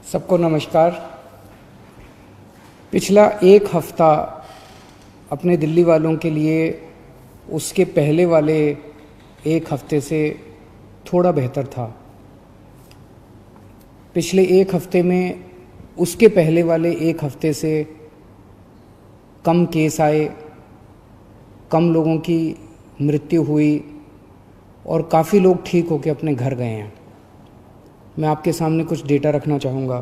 सबको नमस्कार। पिछला एक हफ्ता अपने दिल्ली वालों के लिए उसके पहले वाले एक हफ्ते से थोड़ा बेहतर था। पिछले एक हफ्ते में उसके पहले वाले एक हफ्ते से कम केस आए, कम लोगों की मृत्यु हुई और काफ़ी लोग ठीक होकर अपने घर गए हैं। मैं आपके सामने कुछ डेटा रखना चाहूँगा।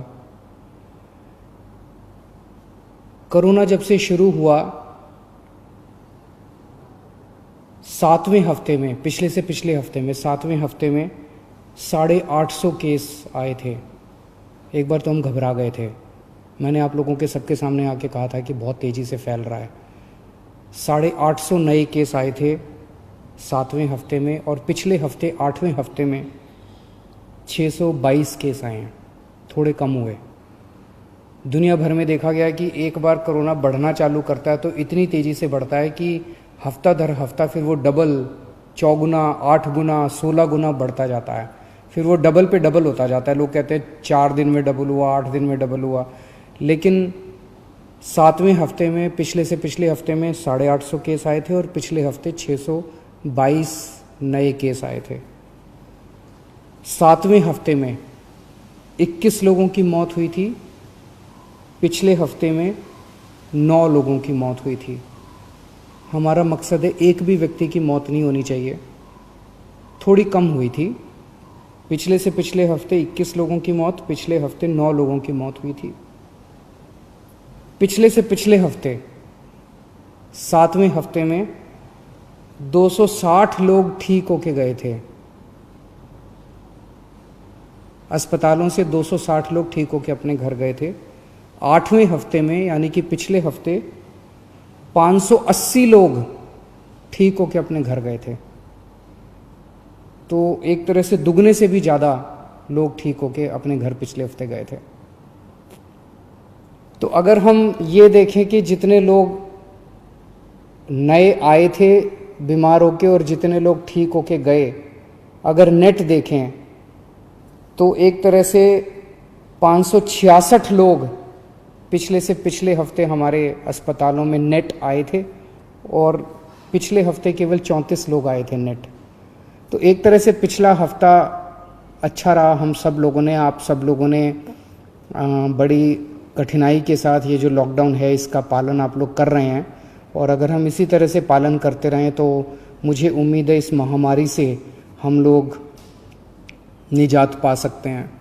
कोरोना जब से शुरू हुआ, 7वें हफ्ते में, पिछले हफ्ते में 7वें हफ्ते में 850 केस आए थे। एक बार तो हम घबरा गए थे। मैंने आप लोगों के सबके सामने आके कहा था कि बहुत तेज़ी से फैल रहा है। 850 नए केस आए थे 7वें हफ्ते में, और पिछले हफ्ते 8वें हफ्ते में 622 केस आए हैं, थोड़े कम हुए। दुनिया भर में देखा गया कि एक बार कोरोना बढ़ना चालू करता है तो इतनी तेज़ी से बढ़ता है कि हफ्ता दर हफ्ता फिर वो डबल, 4 गुना, 8 गुना, 16 गुना बढ़ता जाता है। फिर वो डबल पे डबल होता जाता है। लोग कहते हैं 4 दिन में डबल हुआ, 8 दिन में डबल हुआ, लेकिन 7वें हफ्ते में, पिछले हफ्ते में 850 केस आए थे और पिछले हफ्ते 622 नए केस आए थे। 7वें हफ्ते में 21 लोगों की मौत हुई थी, पिछले हफ्ते में 9 लोगों की मौत हुई थी। हमारा मकसद है एक भी व्यक्ति की मौत नहीं होनी चाहिए। थोड़ी कम हुई थी। पिछले से पिछले हफ्ते 21 लोगों की मौत, पिछले हफ्ते 9 लोगों की मौत हुई थी। पिछले से पिछले हफ्ते 7वें हफ्ते में 260 लोग ठीक होके गए थे। अस्पतालों से 260 लोग ठीक होकर अपने घर गए थे। 8वें हफ्ते में, यानी कि पिछले हफ्ते, 580 लोग ठीक होकर अपने घर गए थे। तो एक तरह से दुगने से भी ज़्यादा लोग ठीक होकर अपने घर पिछले हफ्ते गए थे। तो अगर हम ये देखें कि जितने लोग नए आए थे बीमार होके और जितने लोग ठीक होके गए, अगर नेट देखें तो एक तरह से 566 लोग पिछले से पिछले हफ्ते हमारे अस्पतालों में नेट आए थे और पिछले हफ्ते केवल 34 लोग आए थे नेट। तो एक तरह से पिछला हफ्ता अच्छा रहा। हम सब लोगों ने, आप सब लोगों ने बड़ी कठिनाई के साथ ये जो लॉकडाउन है इसका पालन आप लोग कर रहे हैं, और अगर हम इसी तरह से पालन करते रहें तो मुझे उम्मीद है इस महामारी से हम लोग निजात पा सकते हैं।